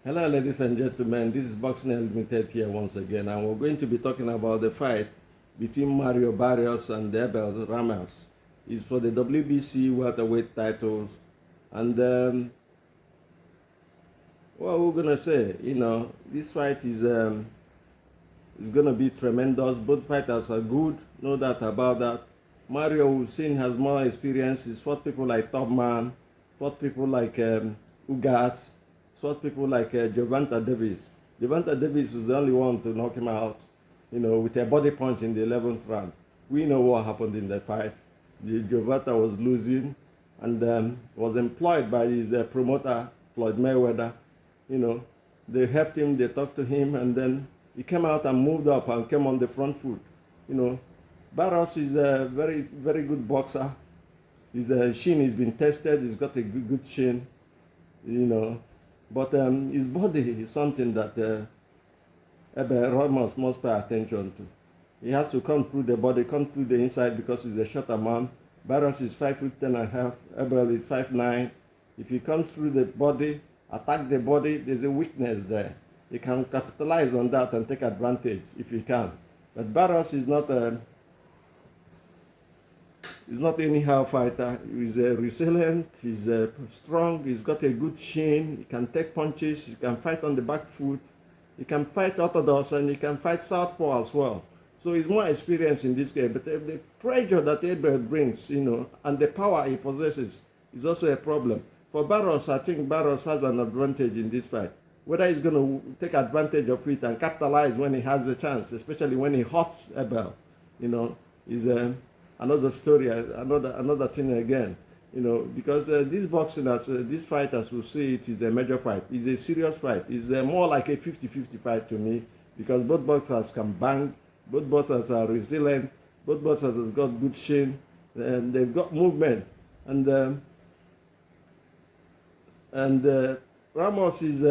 Hello, ladies and gentlemen. This is Boxing Limited here once again, and we're going to be talking about the fight between Mario Barrios and Abel Ramos. It's for the WBC welterweight titles, and what we're gonna say, this fight is gonna be tremendous. Both fighters are good, no doubt about that. Mario, we've seen, has more experience. He's fought people like Topman, fought people like Ugas, fought people like Gervonta Davis. Gervonta Davis was the only one to knock him out, with a body punch in the 11th round. We know what happened in that fight. Gervonta was losing and was employed by his promoter, Floyd Mayweather. They helped him, they talked to him, and then he came out and moved up and came on the front foot. Barrios is a very, very good boxer. His shin has been tested. He's got a good shin, But his body is something that Ramos must pay attention to. He has to come through the body, come through the inside because he's a shorter man. Barrios is 5'10.5". Abel is 5'9". If he comes through the body, attack the body, there's a weakness there. He can capitalize on that and take advantage if he can. But Barrios is not he's not anyhow fighter. He's resilient, he's strong, he's got a good shin, he can take punches, he can fight on the back foot, he can fight orthodox, and he can fight southpaw as well. So he's more experienced in this game. But the pressure that Abel brings, and the power he possesses is also a problem. For Barrios, I think Barrios has an advantage in this fight. Whether he's going to take advantage of it and capitalize when he has the chance, especially when he hurts Abel, is another story, another thing again. Because this boxing, this fight, as we see it, is a major fight. It's a serious fight. It's more like a 50-50 fight to me, because both boxers can bang, both boxers are resilient, both boxers have got good shin, and they've got movement. And Ramos is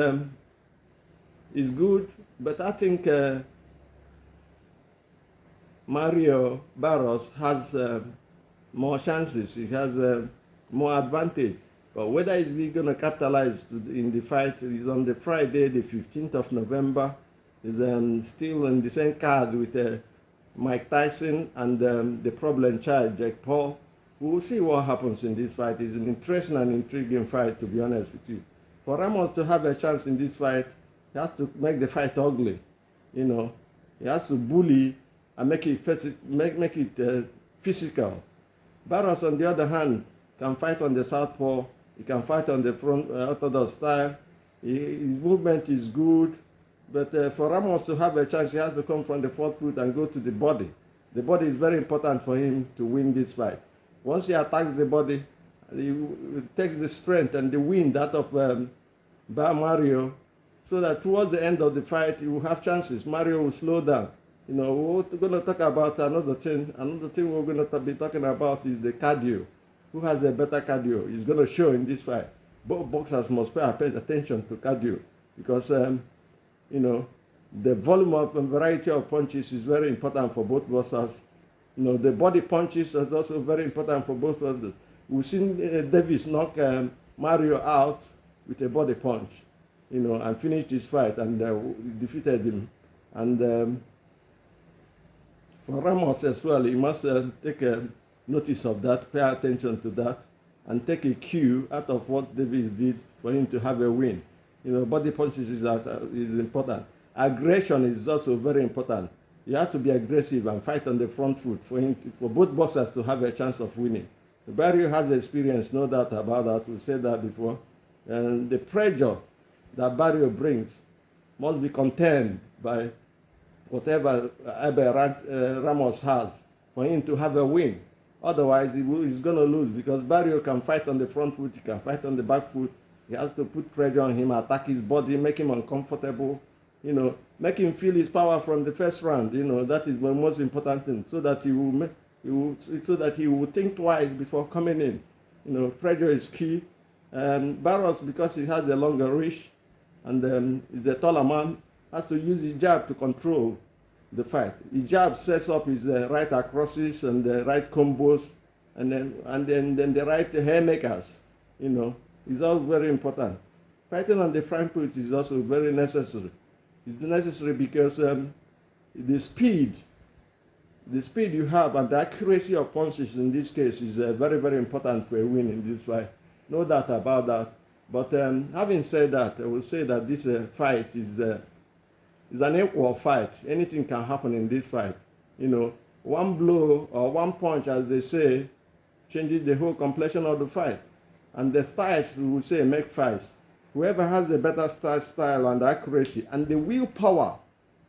good, but I think Mario Barrios has more chances. He has more advantage. But whether he's going to capitalize in the fight is on the Friday, the 15th of November. Is still in the same card with Mike Tyson and the problem child, Jake Paul. We will see what happens in this fight. It's an interesting and intriguing fight, to be honest with you. For Ramos to have a chance in this fight, he has to make the fight ugly. He has to bully and make it physical. Barrios, on the other hand, can fight on the southpaw. He can fight on the front orthodox style. His movement is good. But for Ramos to have a chance, he has to come from the fourth foot and go to the body. The body is very important for him to win this fight. Once he attacks the body, he takes the strength and the wind out of Mario, so that towards the end of the fight, he will have chances. Mario will slow down. We're going to talk about another thing. Another thing we're going to be talking about is the cardio. Who has a better cardio? It's going to show in this fight. Both boxers must pay attention to cardio, because the volume of and variety of punches is very important for both boxers. The body punches is also very important for both boxers. We've seen Davis knock Mario out with a body punch, and finished his fight and defeated him. And for Ramos as well, he must take notice of that, pay attention to that, and take a cue out of what Davis did for him to have a win. Body punches is important. Aggression is also very important. You have to be aggressive and fight on the front foot for both boxers to have a chance of winning. Barrio has experience, no doubt about that. We said that before. And the pressure that Barrio brings must be contained by whatever Abel Ramos has for him to have a win. Otherwise, he's going to lose, because Barrio can fight on the front foot, he can fight on the back foot. He has to put pressure on him, attack his body, make him uncomfortable, make him feel his power from the first round. That is the most important thing, so that he will think twice before coming in. Pressure is key. Barrios, because he has a longer reach and is a taller man, has to use his jab to control the fight. His jab sets up his right crosses and the right combos, and then the right haymakers. It's all very important. fighting on the front foot is also very necessary. It's necessary because the speed you have and the accuracy of punches in this case is very, very important for a win in this fight. No doubt about that. But having said that, I will say that this fight is an equal fight. Anything can happen in this fight. You know, one blow or one punch, as they say, changes the whole complexion of the fight. And the styles, we will say, make fights. Whoever has the better style and accuracy and the willpower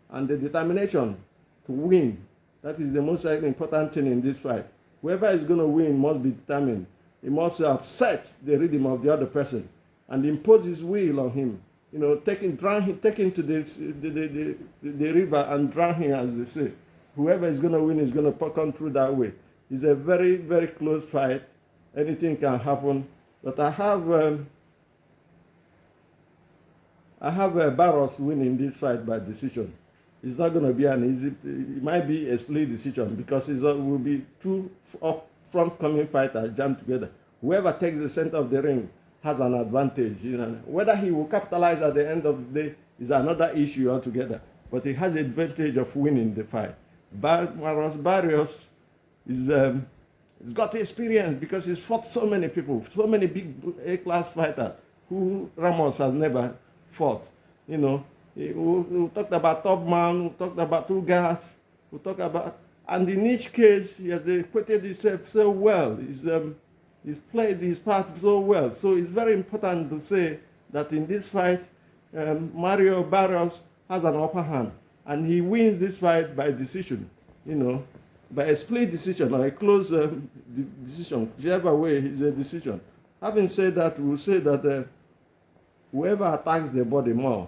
and the determination to win, that is the most important thing in this fight. Whoever is going to win must be determined. He must upset the rhythm of the other person and impose his will on him. You know, take him to the river and drown him, as they say. Whoever is going to win is going to come through that way. It's a very, very close fight. Anything can happen. But I have Barrios winning this fight by decision. It's not going to be an easy. It might be a split decision because it will be two front coming fighters jammed together. Whoever takes the center of the ring has an advantage. You know, whether he will capitalize at the end of the day is another issue altogether. But he has the advantage of winning the fight. Barrios he's got experience because he's fought so many people, so many big A-class fighters who Ramos has never fought. You know, we talked about top man, we talked about two guys, we talked about, and in each case he has acquitted himself so well. He's played his part so well. So it's very important to say that in this fight, Barrios has an upper hand, and he wins this fight by decision. You know, by a split decision or a close decision, whichever way is a decision. Having said that, we'll say that whoever attacks the body more,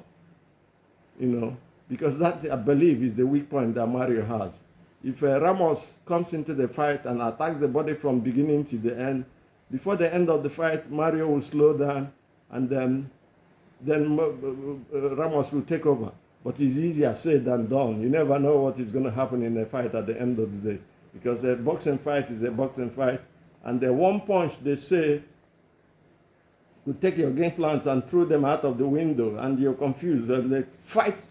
you know, because that, I believe, is the weak point that Mario has. If Ramos comes into the fight and attacks the body from beginning to the end, before the end of the fight, Mario will slow down, and then Ramos will take over. But it's easier said than done. You never know what is going to happen in a fight at the end of the day. Because a boxing fight is a boxing fight. And the one punch, they say, will take your game plans and throw them out of the window, and you're confused. And they fight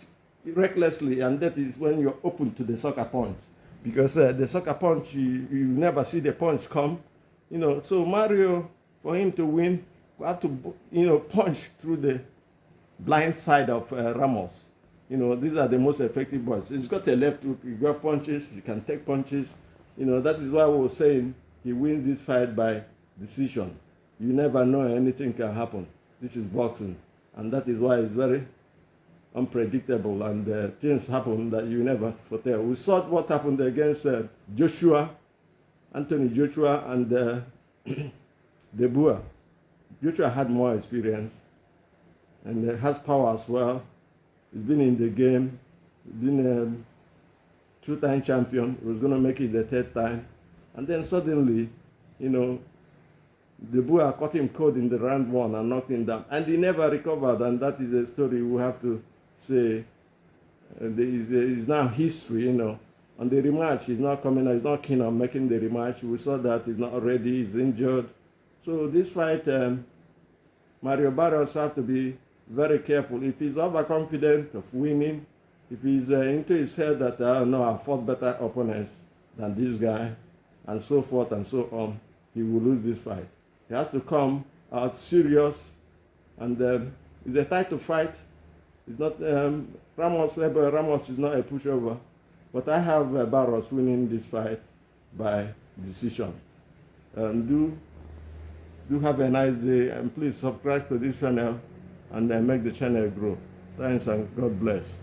recklessly, and that is when you're open to the sucker punch. Because the sucker punch, you never see the punch come. You know, so Mario, for him to win, will have to, you know, punch through the blind side of Ramos. You know, these are the most effective boys. He's got a left hook, he got punches, he can take punches. You know, that is why we were saying he wins this fight by decision. You never know, anything can happen. This is boxing. And that is why it's very unpredictable, and things happen that you never foretell. We saw what happened against Anthony Joshua, and De Boer. Joshua had more experience and has power as well. He's been in the game. He's been a two-time champion. He was going to make it the third time. And then suddenly, you know, De Boer caught him cold in the round one and knocked him down. And he never recovered. And that is a story we have to say is now history, you know. On the rematch, he's not coming, he's not keen on making the rematch. We saw that he's not ready, he's injured. So this fight, Mario Barrios have to be very careful. If he's overconfident of winning, if he's into his head that, no, I fought better opponents than this guy, and so forth and so on, he will lose this fight. He has to come out serious, and it's a title fight. It's not, Ramos is not a pushover, but I have Barrios winning this fight by decision. Do have a nice day, and please subscribe to this channel and make the channel grow. Thanks, and God bless.